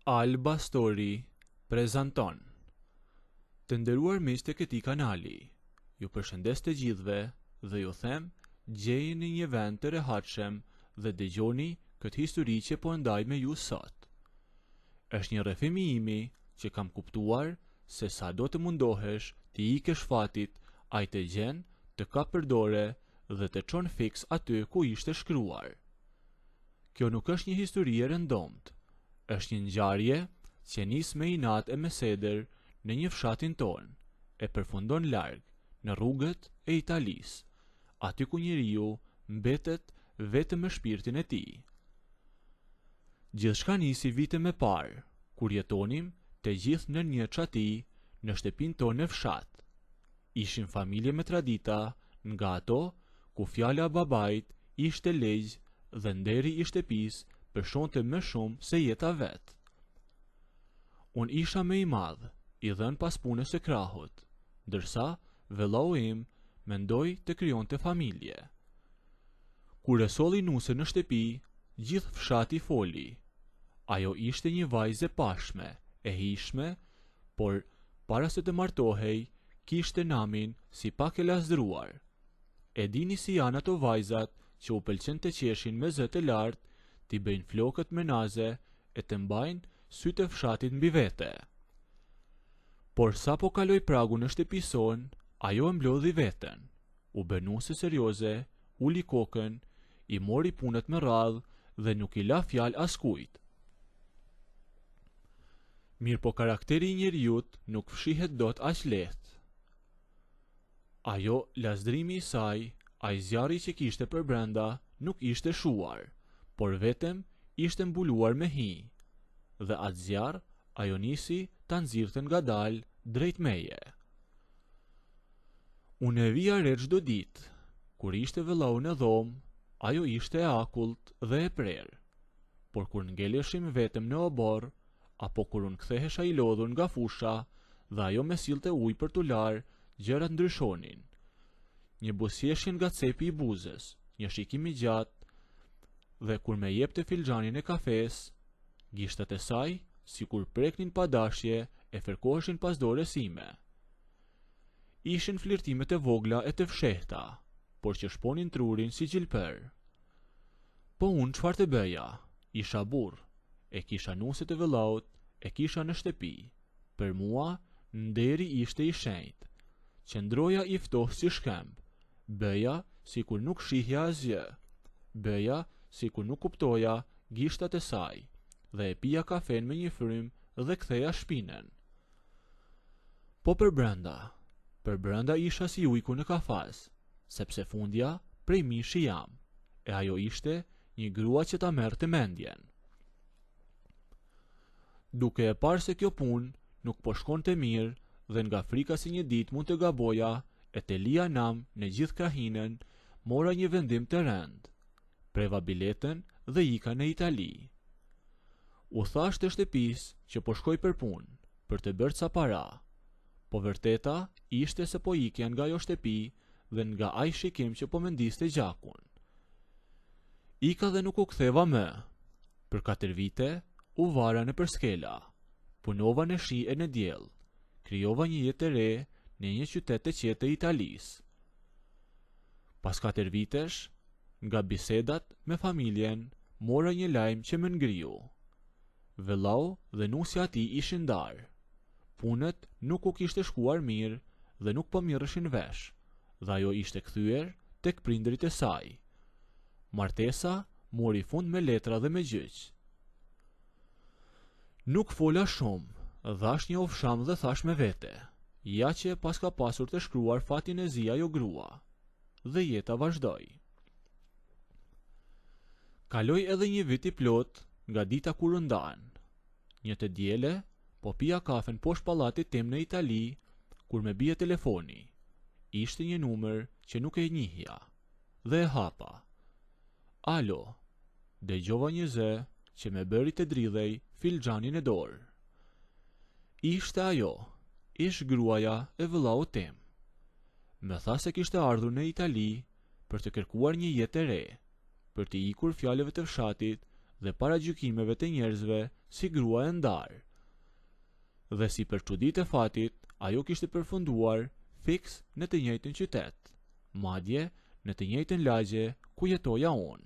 Alba Story prezanton. Të nderuar miq të këtij kanali, ju përshëndes të gjithëve dhe ju them gjejeni në një vend të rehatshëm dhe dëgjoni këtë histori që po ndaj me ju sot. Është një rrëfim i imi që kam kuptuar se sa do të mundohesh të ikësh fatit, ai të gjen, të kap përdore dhe të çon fiks aty ku ishte shkruar. Kjo nuk është një histori e rëndomt. Është një ngjarje që nis me inat e meseder në një fshatin ton, e përfundon larg në rrugët e Italisë, aty ku njeriu mbetet vetëm me shpirtin e tij. Gjithçka nisi vite më parë, kur jetonim të gjithë në një çati në shtëpinë tonë në fshat. Ishim familje me tradita, nga ato ku fjala e babait ishte legj dhe nderi i shtëpisë përshonte më shumë se jeta vet. Unë isha më i madh, i dhën pas punës së krahut, ndërsa vëllau im mendoi të krijonte familje. Kur e solli nusën në shtëpi, gjithë fshati foli. Ajo ishte një vajzë e pashme, e hijshme, por para se të martohej, kishte namin si pak e lazdruar. E dini si janë ato vajzat që u pëlqen të qeshin me zë të lartë, t'i bëjnë flokët me naze e të mbajnë sytë e fshatit mbi vete. Por sa po kaloi pragu në shtëpison, ajo e mblodhi veten, u bë nuse serioze, uli kokën, i mori punët me radhë dhe nuk i la fjalë askujt. Mirë po karakteri i njeriut nuk fshihet dot aq lehtë. Ajo lazdrimi i saj, ai zjarri që kishte për brenda, nuk ishte shuar, por vetëm ishte mbuluar me hi, dhe atë zjarr ajo nisi ta nxirrte ngadalë drejt meje. Unë e vija re çdo ditë, kur ishte vëllau në dhomë, ajo ishte e akullt dhe e prerë, por kur ngeleshim vetëm në obor, apo kur unë kthehesha i lodhur nga fusha dhe ajo me sillte ujë për t'u larë, gjërat ndryshonin. Një buzëqeshje nga cepi i buzës, një shikim i gjatë, dhe kur me jepte filxhanin e kafes, gishtat e saj, sikur preknin pa dashje, e fërkoheshin pas dorës sime. Ishin flirtimet e vogla e të fshehta, por që shponin trurin si gjilper. Po unë çfarë të bëja? Isha burr, e kisha nuset e vëllaut, e kisha në shtëpi. Për mua, nderi ishte i shenjtë. Qëndroja i ftohtë si shkemb, bëja sikur nuk shihja asgjë, bëja sikur nuk kuptoja gishtat e saj, dhe e pija kafen me një frym dhe ktheja shpinën. Po për brenda isha si ujku në kafaz, sepse fundja prej mishi jam, e ajo ishte një grua që ta merrte mendjen. Duke e parë se kjo punë nuk po shkonte mirë dhe nga frika se një ditë mund të gaboja e të lija nam në gjithë krahinën, mora një vendim të rënd. Preva biletën dhe ika në Itali. U thash të shtëpisë që po shkoj për punë, për të bërë ca para, po vërteta ishte se po ikja nga ajo shtëpi dhe nga ai shikim që po mendiste gjakun. Ika dhe nuk u ktheva më. Për 4 vite u vara në përskela, punova në shi e në diell, krijova një jetë e re në një qytet të qetë të Italisë. Pas 4 vitesh, nga bisedat me familjen, mora një lajm që më ngriu. Vëllau dhe nusja e tij ishin ndarë. Punët nuk u kishte shkuar mirë dhe nuk po mirreshin vesh, dhe ajo ishte kthyer tek prindërit e saj. Martesa mori fund me letra dhe me gjyq. Nuk fola shumë, dhash një ofsham dhe thash me vete, ja që pas ka pasur të shkruar fatin e zi ajo grua, dhe jeta vazhdoi. Kaloi edhe një vit i plot nga dita kur u ndan. Një të diele, po pija kafen poshtë pallatit tim në Itali, kur me bie telefoni. Ishte një numër që nuk e njihja, dhe e hapa. Alo, dëgjova një zë që me bëri të dridhej filxhanin e dorë. Ishte ajo, ish gruaja e vëllaut tim. Më tha se kishte ardhur në Itali për të kërkuar një jetë e re, për të ikur fjalëve të fshatit dhe para gjykimeve të njerëzve si grua e ndarë. Dhe si për çuditë e fatit, ajo kishte përfunduar fiks në të njëjtën qytet, madje në të njëjtën lagje ku jetoja unë.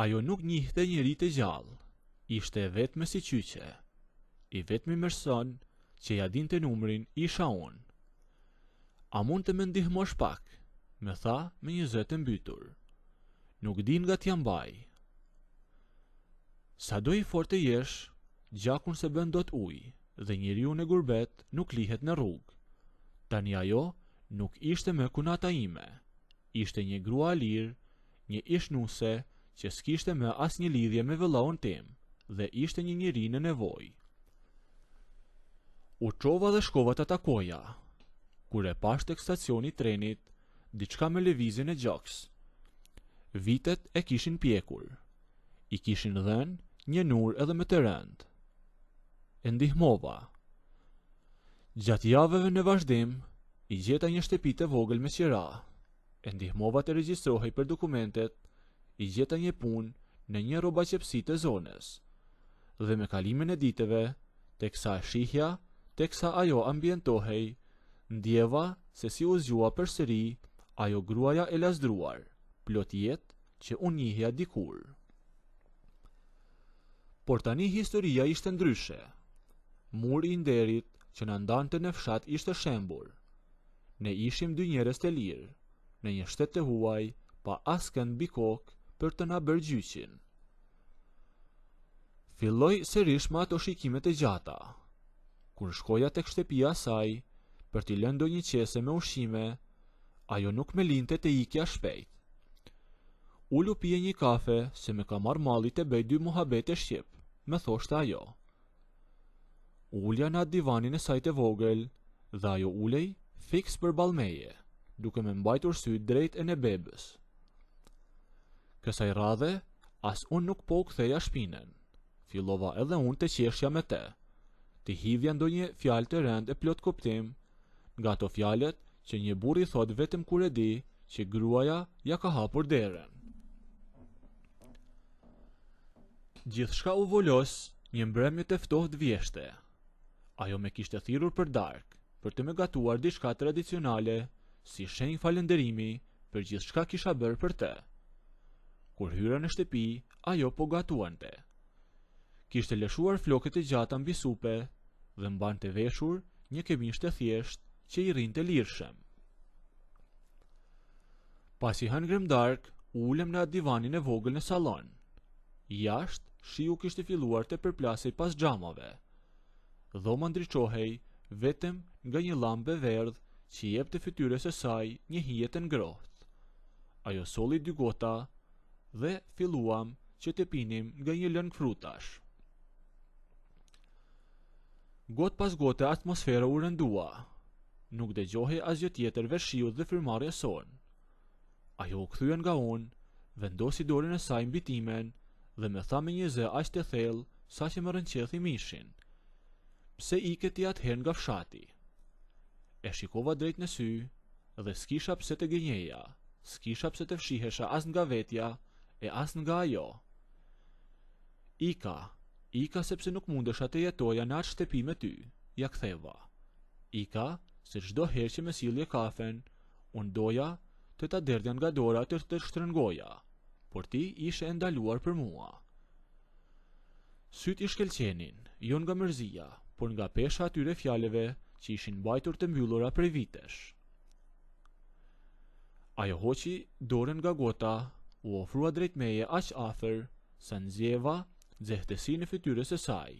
Ajo nuk njihte njëri të gjallë, ishte vetme si qyqe. I vetmi person që ja dinte numrin isha unë. A mund të më ndihmosh pak? Me tha me një zë të mbytur. Nuk din nga t'jam mbaj. Sa do i fort të jesh, gjakun se bën dot ujë, dhe njeriu në gurbet nuk lihet në rrugë. Tani ajo nuk ishte më kunata ime. Ishte një grua lirë, një ishnuse që s'kishte më asnjë lidhje me vëllaun tim, dhe ishte një njeri në nevojë. U çova dhe shkova ta takoja. Kur e pash tek stacioni i trenit, diçka me lëvizjen e gjoks. Vitet e kishin pjekur. I kishin dhënë një nur edhe më të rënd. E ndihmova. Gjatë javëve në vazhdim, i gjeta një shtëpi të vogël me qira. E ndihmova të regjistrohej për dokumentet, i gjeta një punë në një rrobaqepsi të zonës. Dhe me kalimin e ditëve, teksa shihja, teksa ajo ambientohej, ndjeva se si u zgjua përsëri ajo gruaja e lasdruar, plot jetë që unë njihja dikur. Por tani historia ishte ndryshe. Muri i nderit që na ndante në fshat ishte shembur. Ne ishim dy njerëz të lirë, në një shtet të huaj, pa askënd mbi kokë për të na bërë gjyqin. Filloi sërish me ato shikimet e gjata. Kur shkoja tek shtëpia e saj, për t'i lënë ndonjë qese me ushqime, ajo nuk me linte të ikja shpejt. Ulu pije një kafe se me ka marrë malli të bëj dy muhabete shqip, me thoshte ajo. Ulja në atë divanin e saj të vogël, dhe ajo ulej fiks përballë meje, duke me mbajtur syt drejt e në bebës. Kësaj radhe, as unë nuk po u ktheja shpinën. Fillova edhe unë të qeshja me te. Të hidhja ndonjë fjalë të rënd e plot kuptim, nga ato fjalët që një burr i thot vetëm kur e di që gruaja ja ka hapur derën. Gjithçka u volos një mbrëmje të ftohtë vjeshte. Ajo me kishte thirrur për darkë, për të më gatuar diçka tradicionale, si shenjë falënderimi për gjithçka kisha bërë për të. Kur hyra në shtëpi, ajo po gatuante. Kishte lëshuar flokët e gjata mbi supe dhe mbante veshur një këmishë të thjeshtë që i rinte lirshëm. Pasi hëngrëm darkë, ulem në atë divanin e vogël në sallon. Jashtë, shiu kishte filluar të përplasej pas xhamave. Dhoma ndriçohej vetëm nga një llambe verdh që i jepte fytyrës së saj një hije të ngrohtë. Ajo solli dy gota dhe filluam që të pinim nga një lëng frutash. Got pas gote atmosfera u rëndua. Nuk dëgjohej asgjë tjetër veç shiut dhe frymëmarrjes son. Ajo u kthye nga unë, vendosi dorën e saj mbi timen dhe më tha me një zë aq të thellë saqë më rënqethi mishin. Pse ike ti atëherë nga fshati? E shikova drejt në sy dhe s'kisha pse të gënjeja, s'kisha pse të fshihesha as nga vetja e as nga ajo. Ika sepse nuk mundesha të jetoja në atë shtëpi me ty, ja ktheva. Ika se çdo herë që më sillje kafen, unë doja të ta derdhja nga dora të shtrëngoja, por ti ishe ndaluar për mua. Syt i shkelqenin, jo nga mërzia, por nga pesha atyre fjalëve që ishin mbajtur të mbyllura prej vitesh. Ajo hoqi dorën nga gota, u ofrua drejt meje aq afër sa nxjeva nxehtësi në fytyrës së saj.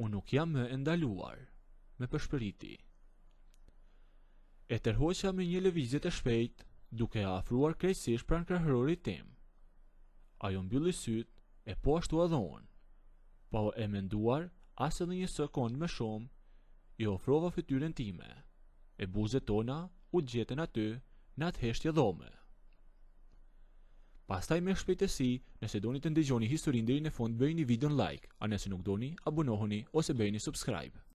Unë nuk jam më ndaluar, me përshpëriti. E tërhoqa me një lëvizje të shpejtë, duke e afruar krejtësisht pranë krahërorit tim. Ajo mbylli syt, e po ashtu edhe unë. Pa e menduar, as edhe një sekond më shumë, i ofrova fytyrën time. E buzët tona u gjetën aty në atë heshtje dhome. Pastaj me shpejtësi, nëse doni të ndëgjoni historinë deri në fund, bëjini videon like, a nëse nuk doni, abonohuni ose bëjini subscribe.